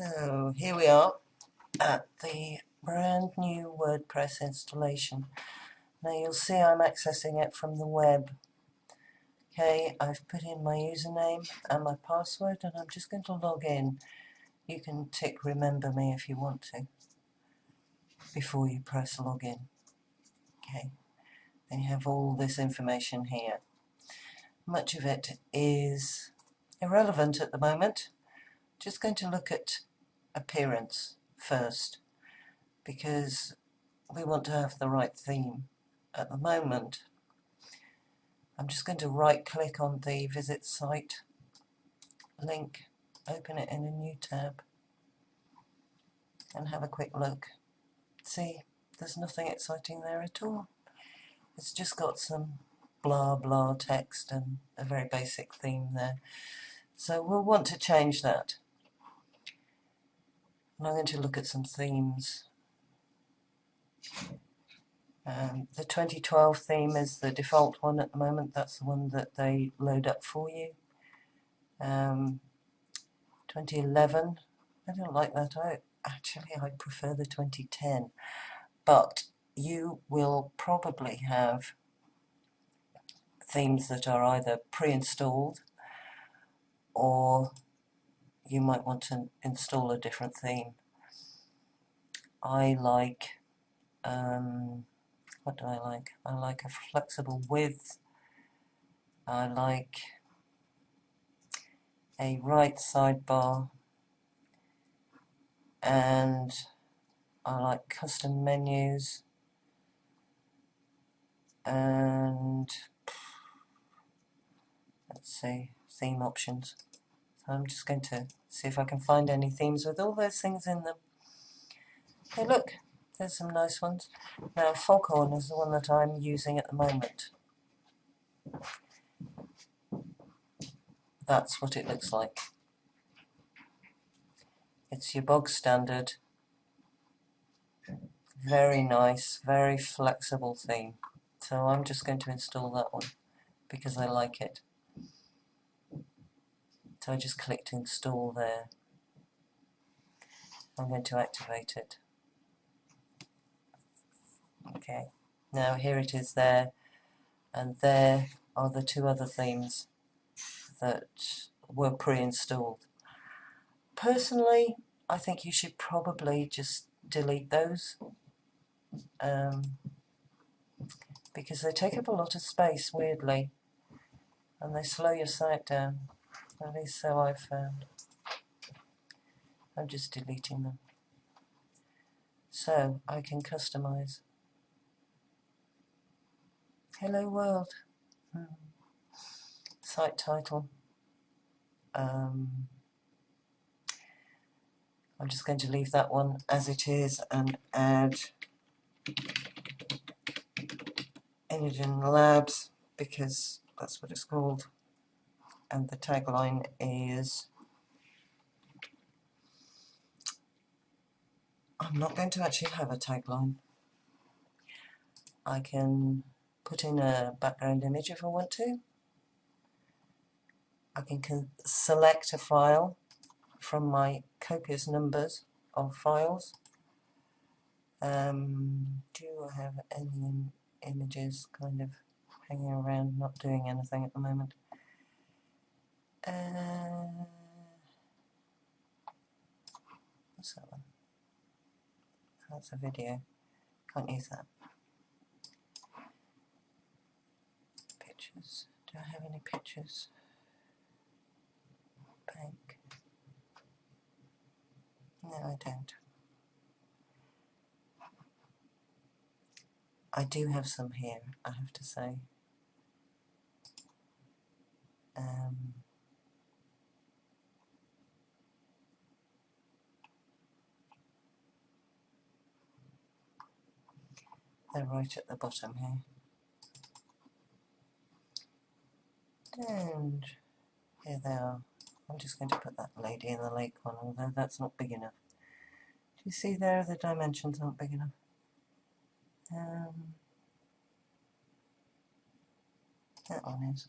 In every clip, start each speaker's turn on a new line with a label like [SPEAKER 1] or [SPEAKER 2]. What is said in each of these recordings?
[SPEAKER 1] So here we are at the brand new WordPress installation. Now you'll see I'm accessing it from the web. Okay, I've put in my username and my password and I'm just going to log in. You can tick remember me if you want to before you press login. Okay, then you have all this information here. Much of it is irrelevant at the moment. Just going to look at appearance first because we want to have the right theme. At the moment I'm just going to right click on the visit site link, open it in a new tab and have a quick look. See, there's nothing exciting there at all. It's just got some blah blah text and a very basic theme there. So we'll want to change that. And I'm going to look at some themes. The 2012 theme is the default one at the moment. That's the one that they load up for you. 2011, I don't like that. I prefer the 2010. But you will probably have themes that are either pre-installed or you might want to install a different theme. I like, what do I like? I like a flexible width. I like a right sidebar, and I like custom menus, and let's see, theme options. So I'm just going to see if I can find any themes with all those things in them. Hey look, there's some nice ones. Now Foghorn is the one that I'm using at the moment. That's what it looks like. It's your bog standard, very nice, very flexible theme. So I'm just going to install that one because I like it. So I just clicked install there. I'm going to activate it. Okay, now here it is there, and there are the two other themes that were pre-installed. Personally, I think you should probably just delete those because they take up a lot of space, weirdly, and they slow your site down. At least so I've found. I'm just deleting them. So I can customize. Hello world. Site title. I'm just going to leave that one as it is and add Imogen Labs because that's what it's called. And the tagline is, I'm not going to actually have a tagline. I can put in a background image if I want to. I can select a file from my copious numbers of files. Do I have any images kind of hanging around, not doing anything at the moment? What's that one? That's a video. Can't use that. Pictures. Do I have any pictures? Bank. No, I don't. I do have some here, I have to say. They're right at the bottom here. And here they are. I'm just going to put that lady in the lake one, although that's not big enough. Do you see there the dimensions aren't big enough? That one is.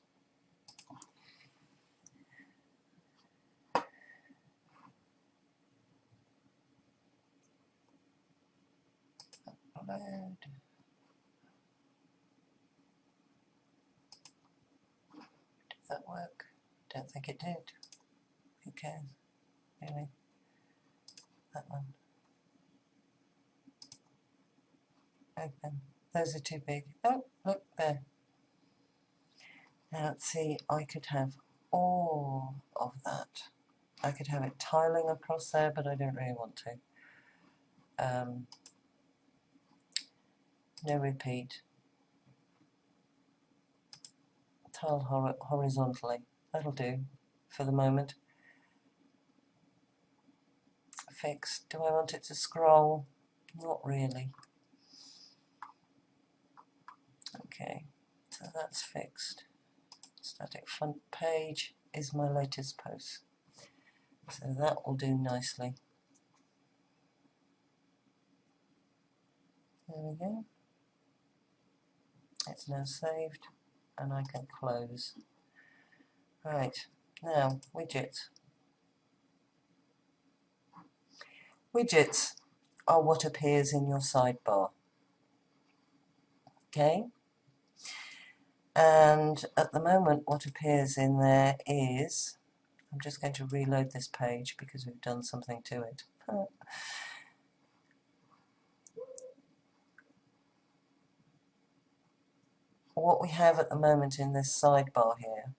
[SPEAKER 1] Upload. Did that work? Don't think it did. Who cares? Really? That one. Open. Those are too big. Oh, look there. Now let's see, I could have all of that. I could have it tiling across there, but I don't really want to. No repeat. Tile horizontally. That'll do for the moment. Fixed. Do I want it to scroll? Not really. Okay, so that's fixed. Static front page is my latest post. So that will do nicely. There we go. It's now saved and I can close. Right, now widgets. Widgets are what appears in your sidebar. Okay? And at the moment what appears in there is, I'm just going to reload this page because we've done something to it. What we have at the moment in this sidebar here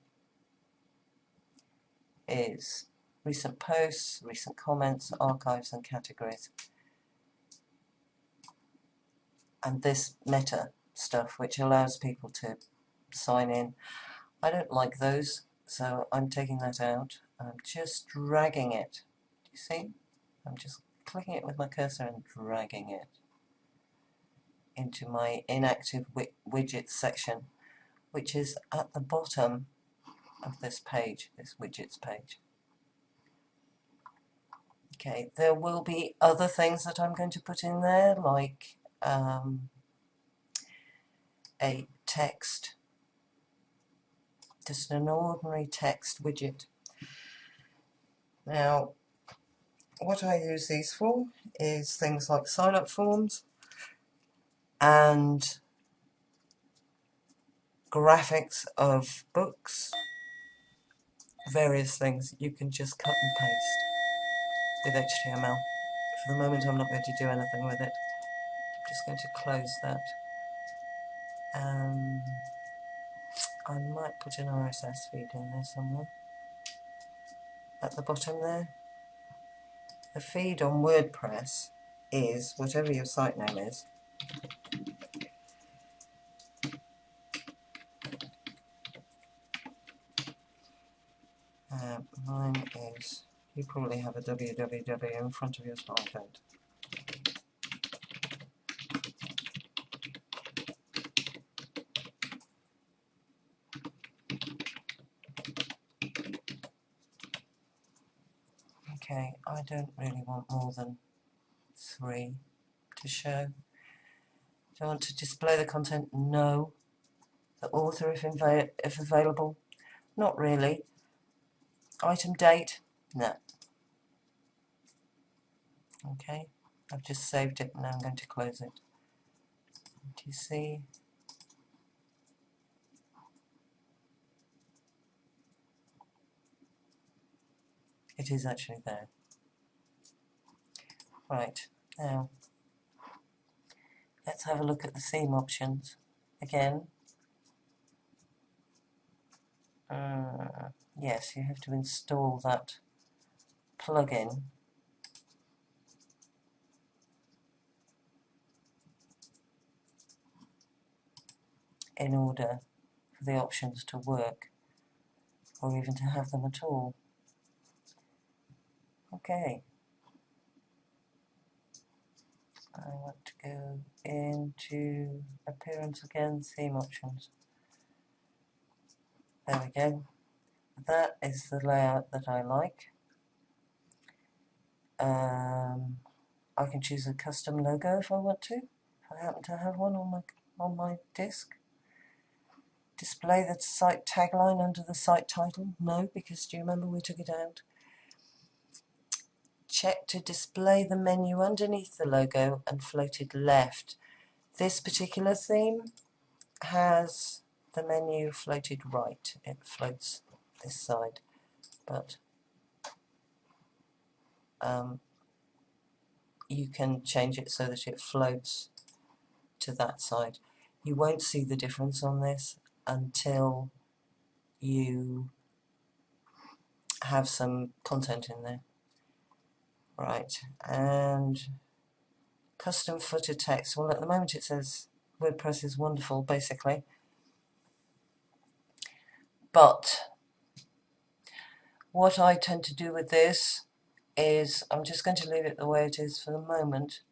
[SPEAKER 1] is recent posts, recent comments, archives and categories. And this meta stuff which allows people to sign in. I don't like those, so I'm taking that out. I'm just dragging it. Do you see? I'm just clicking it with my cursor and dragging it into my inactive widgets section, which is at the bottom of this page, this widgets page. Okay, there will be other things that I'm going to put in there, like a text, just an ordinary text widget. Now, what I use these for is things like sign-up forms and graphics of books, various things. You can just cut and paste with HTML. For the moment I'm not going to do anything with it. I'm just going to close that. I might put an RSS feed in there somewhere. At the bottom there. The feed on WordPress is whatever your site name is. Mine is, you probably have a www in front of your smartphone. Okay, I don't really want more than 3 to show. Do I want to display the content? No. The author, if available? Not really. Item date? No. Okay, I've just saved it and now I'm going to close it. Do you see? It is actually there. Right, now let's have a look at the theme options again. Yes, you have to install that plugin in order for the options to work, or even to have them at all. Okay. I want to go into appearance again, theme options. There we go. That is the layout that I like. I can choose a custom logo if I want to. If I happen to have one on my disk. Display the site tagline under the site title? No, because do you remember we took it out? Check to display the menu underneath the logo and floated left. This particular theme has the menu floated right. It floats this side, but you can change it so that it floats to that side. You won't see the difference on this until you have some content in there. Right, and custom footer text. Well, at the moment it says WordPress is wonderful, basically. But what I tend to do with this is I'm just going to leave it the way it is for the moment.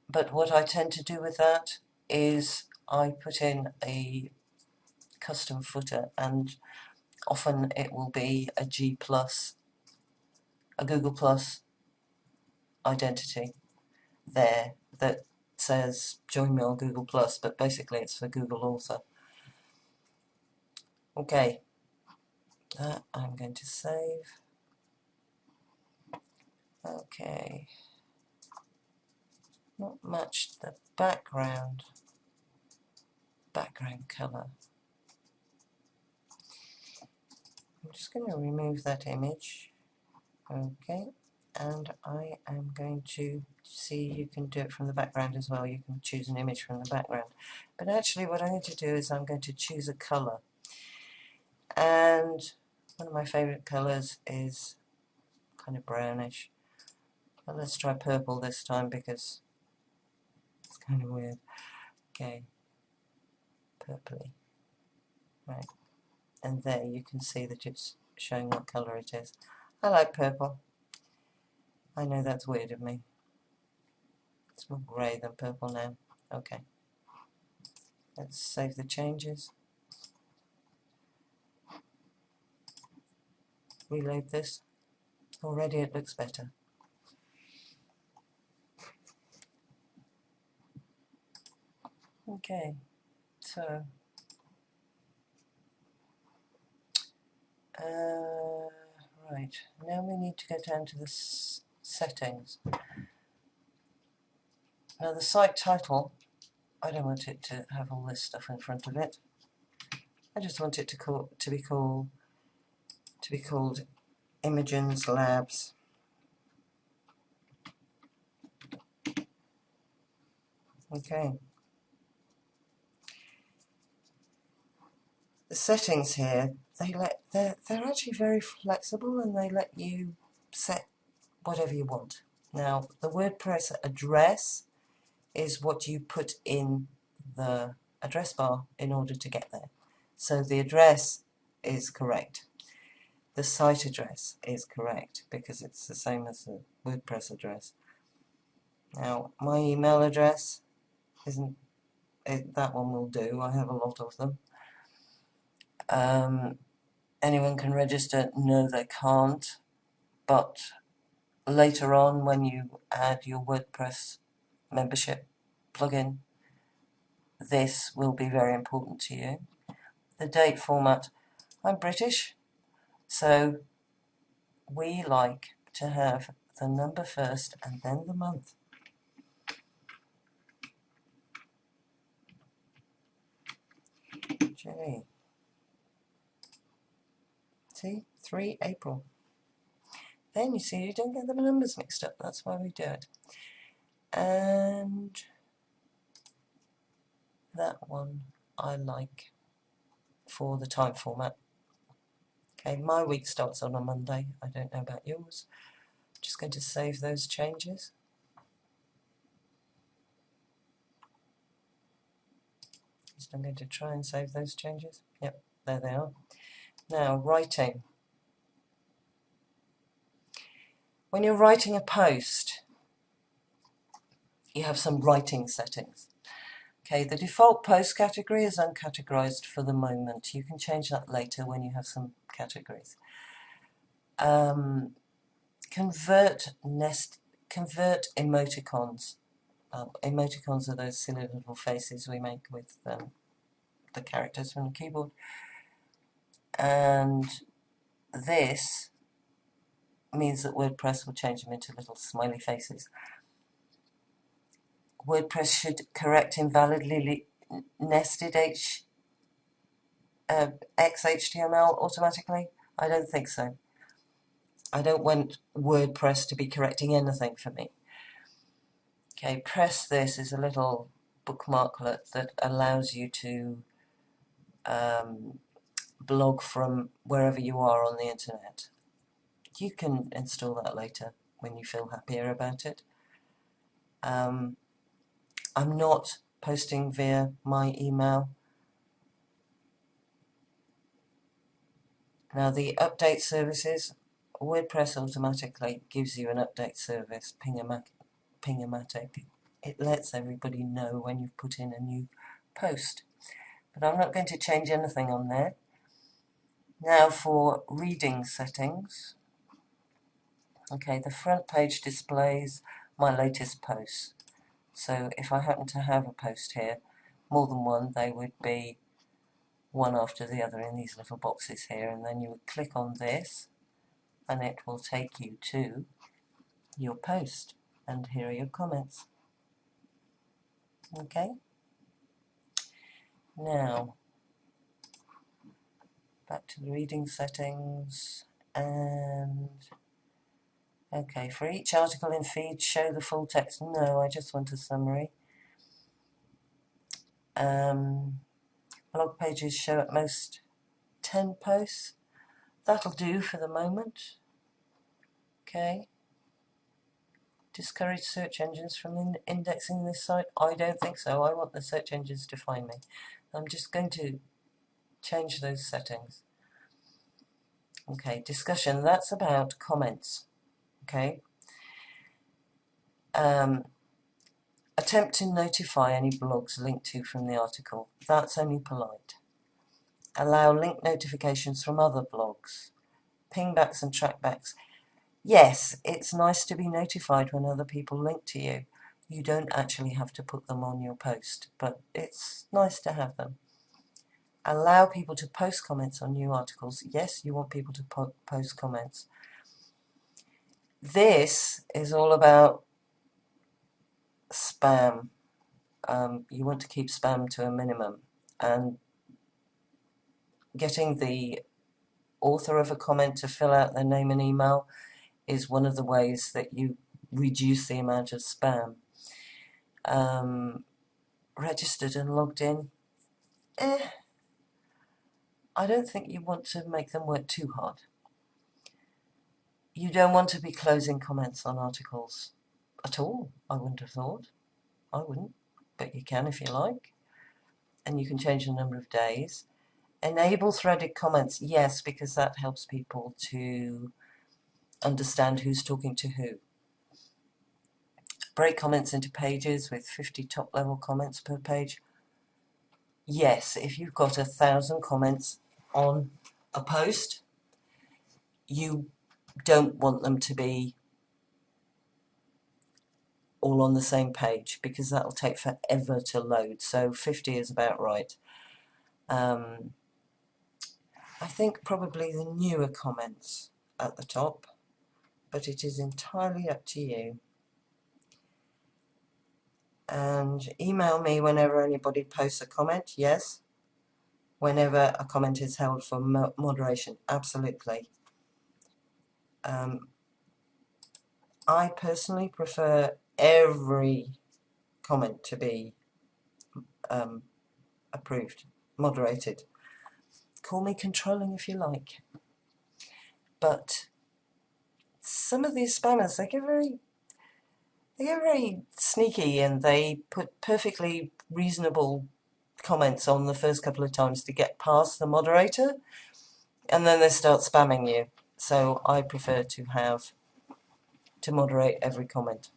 [SPEAKER 1] But what I tend to do with that is I put in a custom footer, and often it will be a G+, a Google Plus identity there that says join me on Google Plus, but basically it's for Google Author. Okay, that I'm going to save. Okay, not much. The background color. I'm just going to remove that image. Okay, and I am going to see, you can do it from the background as well. You can choose an image from the background. But actually what I'm going to do is I'm going to choose a color. And one of my favorite colors is kind of brownish. But let's try purple this time because it's kind of weird. Okay, purpley. Right, and there you can see that it's showing what color it is. I like purple. I know that's weird of me. It's more grey than purple now. Okay. Let's save the changes. Reload this. Already it looks better. Okay, so right, now we need to go down to the settings. Now the site title, I don't want it to have all this stuff in front of it. I just want it to be called Imogen's Labs. Okay. The settings here, they're actually very flexible, and they let you set whatever you want. Now, the WordPress address is what you put in the address bar in order to get there. So the address is correct. The site address is correct because it's the same as the WordPress address. Now, my email address isn't, that one will do. I have a lot of them. Anyone can register? No, they can't. But later on, when you add your WordPress membership plugin, this will be very important to you. The date format, I'm British, so we like to have the number first and then the month. Gee. See, 3 April. Then you see you don't get the numbers mixed up, that's why we do it. And that one I like for the time format. Okay, my week starts on a Monday. I don't know about yours. I'm just going to save those changes. Just I'm going to try and save those changes. Yep, there they are. Now, writing. When you're writing a post, you have some writing settings. Okay, the default post category is uncategorized for the moment. You can change that later when you have some categories. Convert emoticons. Emoticons are those silly little faces we make with the characters from the keyboard. And this means that WordPress will change them into little smiley faces. WordPress should correct invalidly nested XHTML automatically? I don't think so. I don't want WordPress to be correcting anything for me. Okay, press this is a little bookmarklet that allows you to blog from wherever you are on the internet. You can install that later when you feel happier about it. I'm not posting via my email. Now the update services, WordPress automatically gives you an update service, Ping-O-Matic. It lets everybody know when you've put in a new post. But I'm not going to change anything on there. Now for reading settings. Okay, the front page displays my latest posts. So if I happen to have a post here, more than one, they would be one after the other in these little boxes here, and then you would click on this and it will take you to your post, and here are your comments. Okay, now back to the reading settings, and okay, for each article in feed, show the full text. No, I just want a summary. Blog pages show at most 10 posts. That'll do for the moment. Okay. Discourage search engines from indexing this site? I don't think so. I want the search engines to find me. I'm just going to change those settings. Okay, discussion. That's about comments. Okay. Attempt to notify any blogs linked to from the article. That's only polite. Allow link notifications from other blogs. Pingbacks and trackbacks. Yes, it's nice to be notified when other people link to you. You don't actually have to put them on your post, but it's nice to have them. Allow people to post comments on new articles. Yes, you want people to post comments. This is all about spam. You want to keep spam to a minimum, and getting the author of a comment to fill out their name and email is one of the ways that you reduce the amount of spam. Registered and logged in, I don't think you want to make them work too hard. You don't want to be closing comments on articles at all, I wouldn't have thought. I wouldn't, but you can if you like. And you can change the number of days. Enable threaded comments, yes, because that helps people to understand who's talking to who. Break comments into pages with 50 top-level comments per page. Yes, if you've got 1,000 comments on a post, you don't want them to be all on the same page, because that'll take forever to load. So 50 is about right. I think probably the newer comments at the top, but it is entirely up to you. And email me whenever anybody posts a comment, yes. Whenever a comment is held for moderation, absolutely. I personally prefer every comment to be approved, moderated. Call me controlling if you like. But some of these spammers, they get very sneaky, and they put perfectly reasonable comments on the first couple of times to get past the moderator, and then they start spamming you. So I prefer to moderate every comment.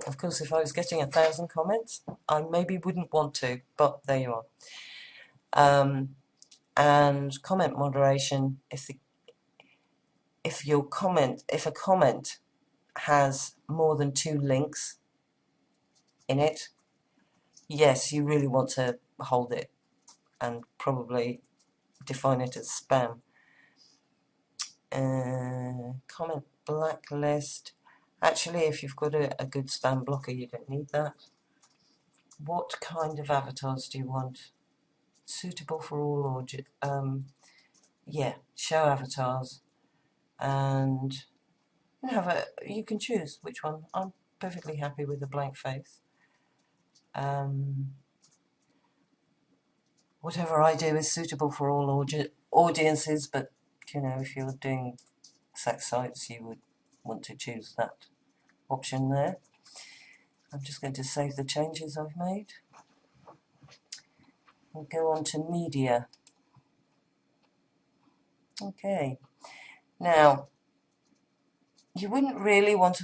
[SPEAKER 1] Of course, if I was getting 1,000 comments, I maybe wouldn't want to, but there you are. And comment moderation, if a comment has more than 2 links in it, yes, you really want to hold it and probably define it as spam. Comment blacklist. Actually, if you've got a good spam blocker, you don't need that. What kind of avatars do you want? Suitable for all audience. Yeah, show avatars, and you can choose which one. I'm perfectly happy with the blank face. Whatever I do is suitable for all audiences, but you know, if you're doing sex sites, you would want to choose that option there. I'm just going to save the changes I've made. We'll go on to media. Okay, now you wouldn't really want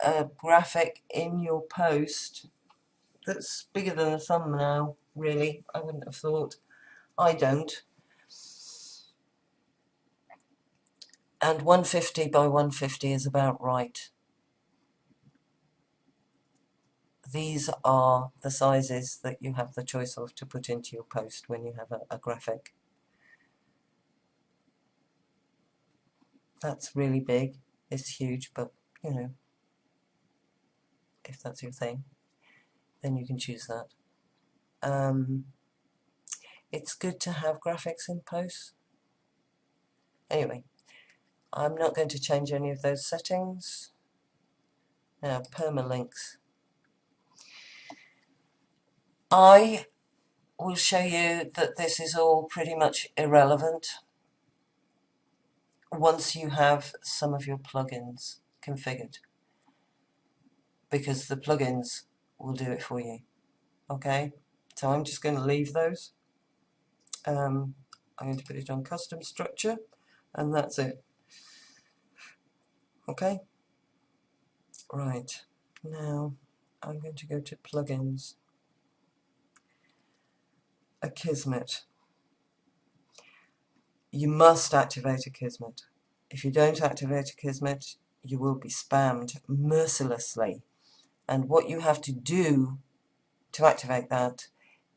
[SPEAKER 1] a graphic in your post that's bigger than a thumbnail, really. I wouldn't have thought. I don't. And 150 by 150 is about right. These are the sizes that you have the choice of to put into your post when you have a graphic. That's really big. It's huge, but you know, if that's your thing, then you can choose that. It's good to have graphics in post. Anyway, I'm not going to change any of those settings. Now, permalinks. I will show you that this is all pretty much irrelevant once you have some of your plugins configured, because the plugins will do it for you. Okay, so I'm just going to leave those. I'm going to put it on custom structure, and that's it. Okay, right, now I'm going to go to plugins. Akismet. You must activate Akismet. If you don't activate Akismet, you will be spammed mercilessly. And what you have to do to activate that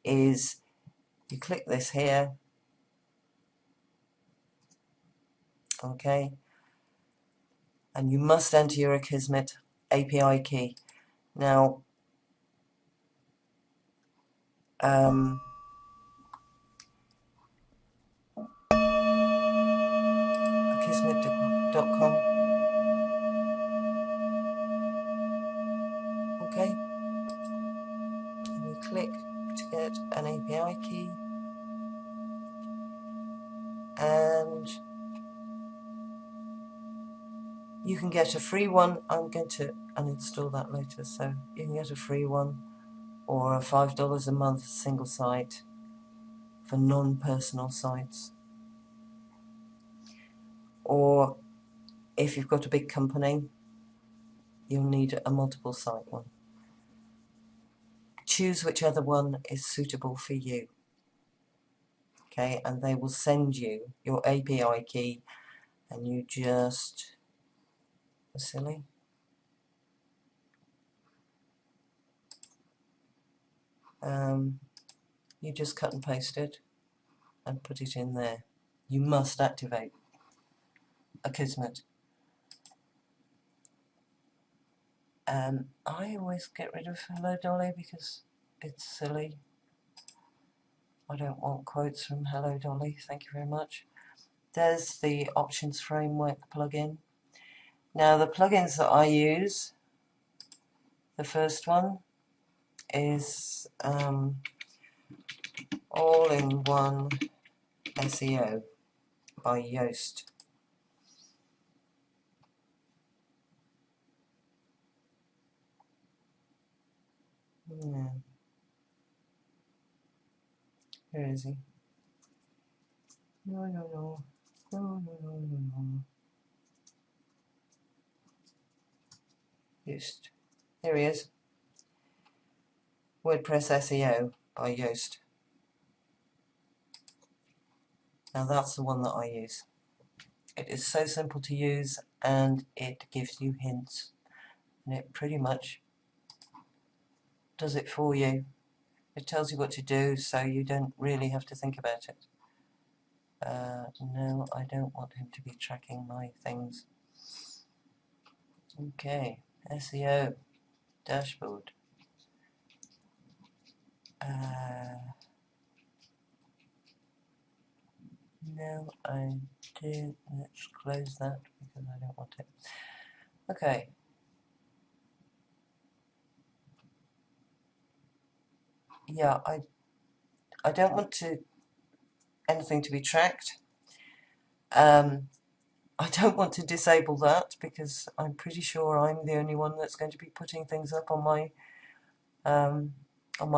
[SPEAKER 1] is you click this here, okay, and you must enter your Akismet API key. Now, Akismet.com, okay, and you click to get an API key, and you can get a free one. I'm going to uninstall that later, so you can get a free one or a $5 a month single site for non-personal sites. Or if you've got a big company, you'll need a multiple site one. Choose whichever one is suitable for you. Okay, and they will send you your API key, and you just silly. You just cut and paste it and put it in there. You must activate Akismet. I always get rid of Hello Dolly because it's silly. I don't want quotes from Hello Dolly, thank you very much. There's the Options Framework plugin. Now the plugins that I use, the first one is All-in-One SEO by Yoast. Yeah. Where is he? No. Yoast. Here he is. WordPress SEO by Yoast. Now that's the one that I use. It is so simple to use, and it gives you hints, and it pretty much does it for you. It tells you what to do, so you don't really have to think about it. No, I don't want him to be tracking my things. Okay, SEO Dashboard. No, I do. Let's close that because I don't want it. Okay. Yeah, I don't want anything to be tracked. I don't want to disable that because I'm pretty sure I'm the only one that's going to be putting things up on my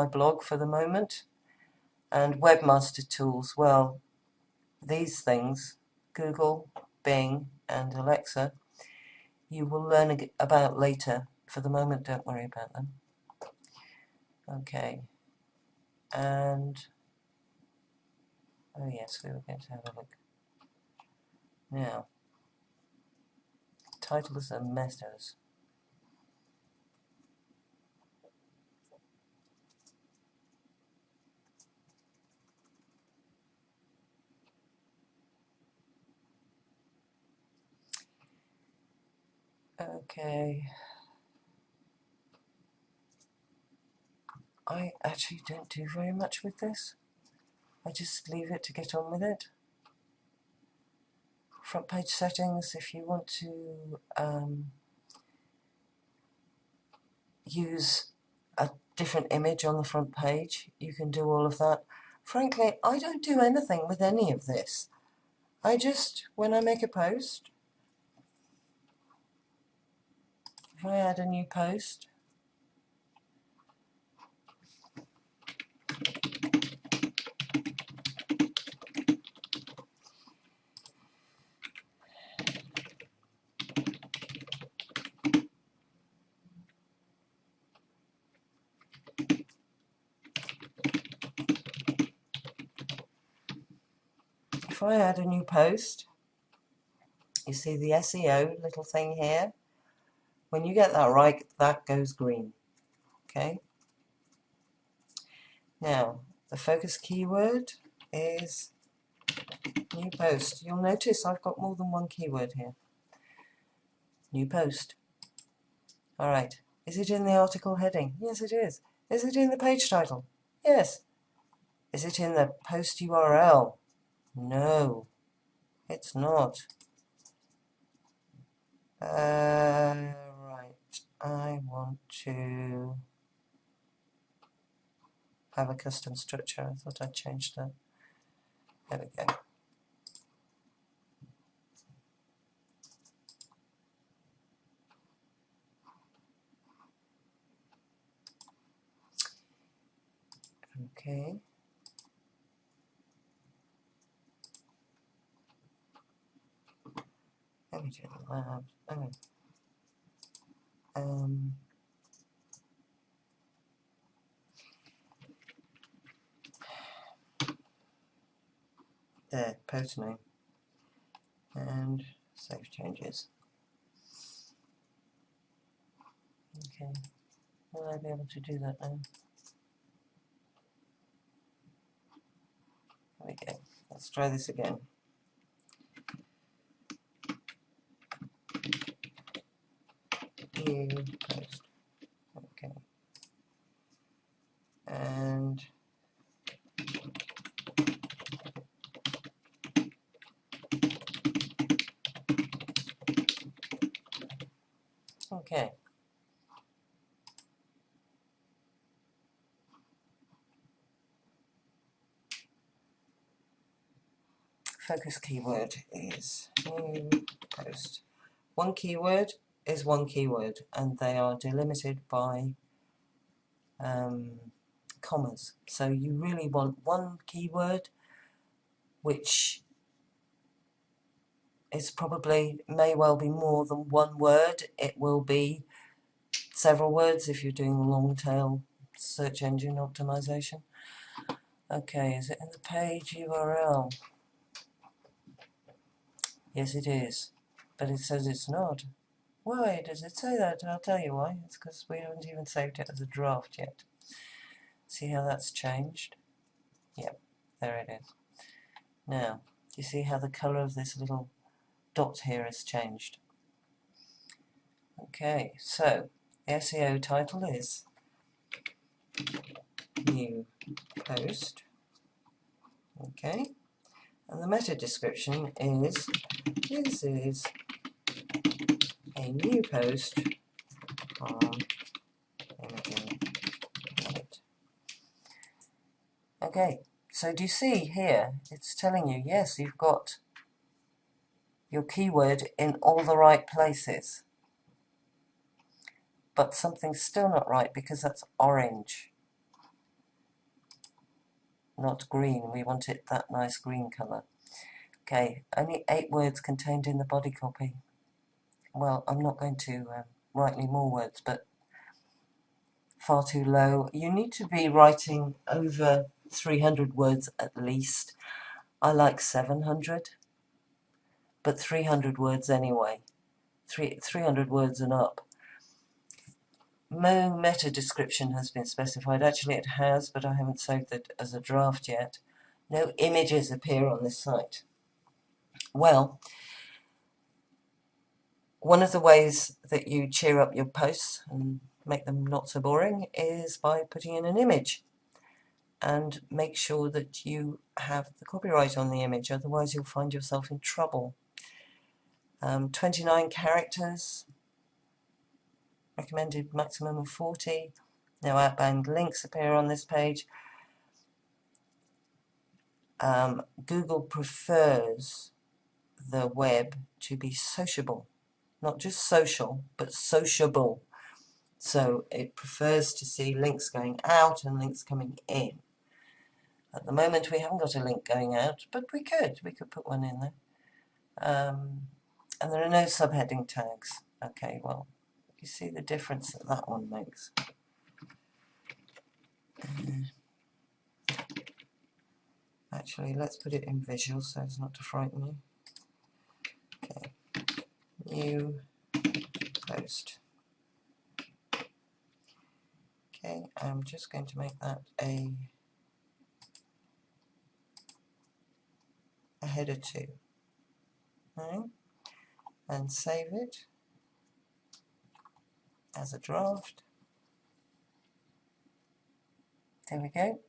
[SPEAKER 1] blog for the moment. And webmaster tools, well, these things, Google, Bing, and Alexa, you will learn about later. For the moment, don't worry about them. Okay. And oh yes, we were going to have a look. Now, titles and metas. Okay. I actually don't do very much with this. I just leave it to get on with it. Front page settings, if you want to use a different image on the front page, you can do all of that. Frankly, I don't do anything with any of this. I just, when I make a post, if I add a new post, you see the SEO little thing here. When you get that right, that goes green. Okay? Now, the focus keyword is new post. You'll notice I've got more than one keyword here. New post. Alright. Is it in the article heading? Yes, it is. Is it in the page title? Yes. Is it in the post URL? No, it's not. Right. I want to have a custom structure. I thought I'd changed that. There we go. Okay. Let me do that. Oh. There, post name. And save changes. Okay. Will I be able to do that now? There we go. Let's try this again. New post. Okay. And okay. Focus keyword is new post. One keyword is one keyword, and they are delimited by commas. So you really want one keyword, which is probably, may well be more than one word. It will be several words if you're doing long tail search engine optimization. Okay, is it in the page URL? Yes, it is, but it says it's not. Why does it say that? I'll tell you why. It's because we haven't even saved it as a draft yet. See how that's changed? Yep, there it is. Now, do you see how the colour of this little dot here has changed? Okay, so the SEO title is New Post. Okay, and the meta description is, this is a new post on Imogen. Okay, so do you see here, it's telling you, yes, you've got your keyword in all the right places. But something's still not right because that's orange, not green. We want it that nice green colour. Okay, only 8 words contained in the body copy. Well, I'm not going to write any more words, but far too low. You need to be writing over 300 words at least. I like 700, but 300 words anyway. 300 words and up. No meta description has been specified. Actually it has, but I haven't saved it as a draft yet. No images appear on this site. Well, one of the ways that you cheer up your posts and make them not so boring is by putting in an image. And make sure that you have the copyright on the image, otherwise you'll find yourself in trouble. 29 characters, recommended maximum of 40. No outbound links appear on this page. Google prefers the web to be sociable, not just social, but sociable. So it prefers to see links going out and links coming in. At the moment we haven't got a link going out, but we could put one in there. And there are no subheading tags. Okay, well, you see the difference that that one makes. Actually, let's put it in visual so as not to frighten you. Okay, new post. Okay, I'm just going to make that a header 2. Right? And save it as a draft. There we go.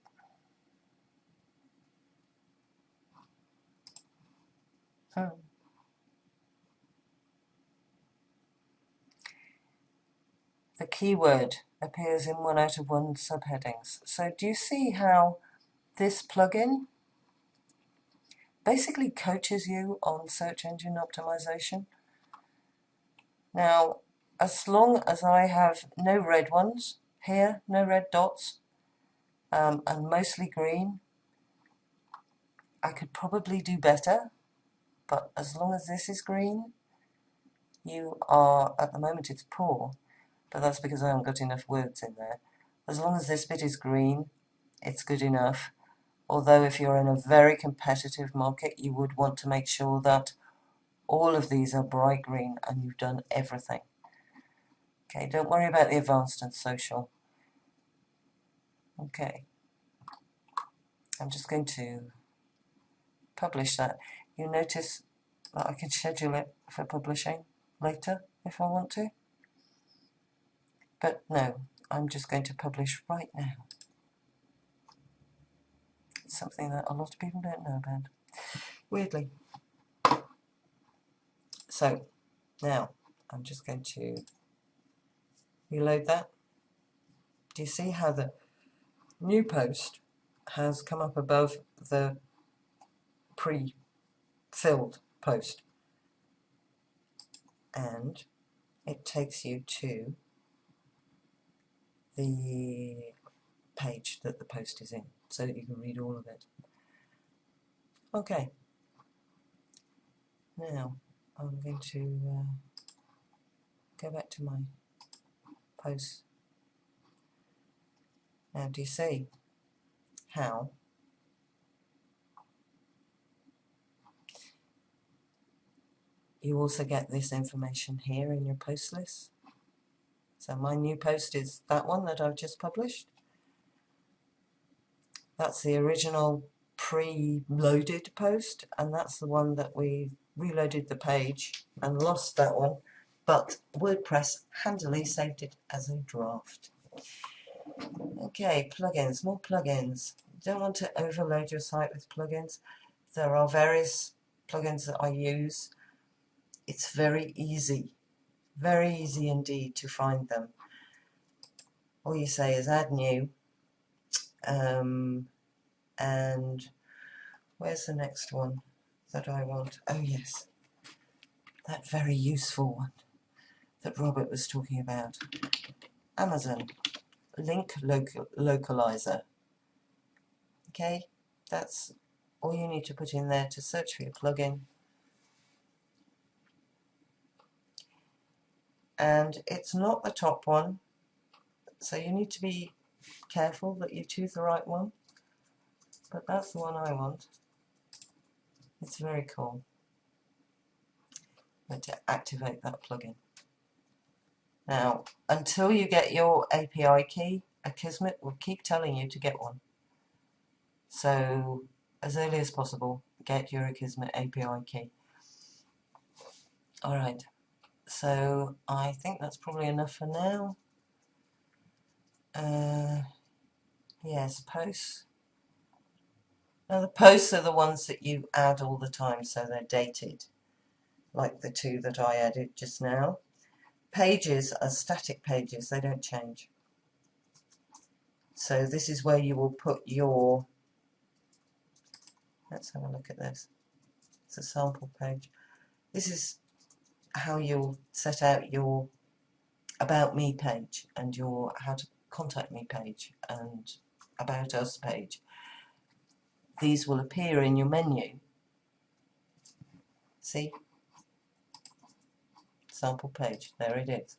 [SPEAKER 1] The keyword appears in 1 out of 1 subheadings. So do you see how this plugin basically coaches you on search engine optimization? Now, as long as I have no red ones here, no red dots, and mostly green, I could probably do better, but as long as this is green, you are, at the moment it's poor, but that's because I haven't got enough words in there. As long as this bit is green, it's good enough. Although if you're in a very competitive market, you would want to make sure that all of these are bright green and you've done everything. Okay, don't worry about the advanced and social. Okay, I'm just going to publish that. You notice that I can schedule it for publishing later if I want to. But no, I'm just going to publish right now. It's something that a lot of people don't know about, weirdly. So, now, I'm just going to reload that. Do you see how the new post has come up above the pre-filled post? And it takes you to the page that the post is in, so that you can read all of it. Okay. Now, I'm going to go back to my post. Now, do you see how you also get this information here in your post list? So my new post is that one that I've just published. That's the original pre-loaded post, and that's the one that we reloaded the page and lost that one, but WordPress handily saved it as a draft. Okay, plugins, more plugins. You don't want to overload your site with plugins. There are various plugins that I use. It's very easy indeed to find them. All you say is add new, and where's the next one that I want? Oh yes, that very useful one that Robert was talking about. Amazon link localizer. Okay, that's all you need to put in there to search for your plugin. And it's not the top one, so you need to be careful that you choose the right one, but that's the one I want. It's very cool. I'm going to activate that plugin. Now, until you get your API key, Akismet will keep telling you to get one. So, as early as possible, get your Akismet API key. Alright, so I think that's probably enough for now. Yes, posts. Now the posts are the ones that you add all the time, so they're dated, like the two that I added just now. Pages are static pages, they don't change. So this is where you will put your, let's have a look at this. It's a sample page. This is how you'll set out your About Me page and your How to Contact Me page and About Us page. These will appear in your menu. See? Sample page, there it is.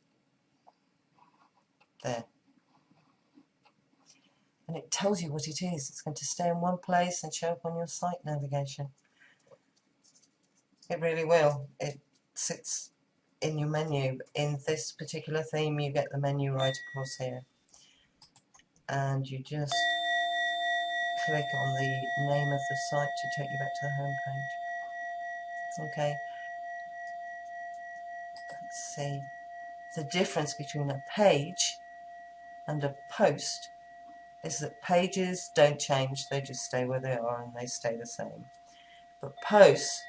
[SPEAKER 1] There. And it tells you what it is. It's going to stay in one place and show up on your site navigation. It really will. It sits in your menu. In this particular theme, you get the menu right across here. And you just click on the name of the site to take you back to the home page. Okay. Let's see. The difference between a page and a post is that pages don't change, they just stay where they are and they stay the same. But posts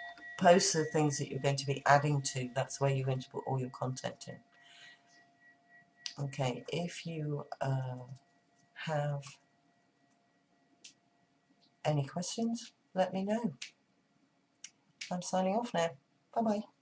[SPEAKER 1] are things that you're going to be adding to. That's where you're going to put all your content in. Okay, if you have any questions, let me know. I'm signing off now. Bye-bye.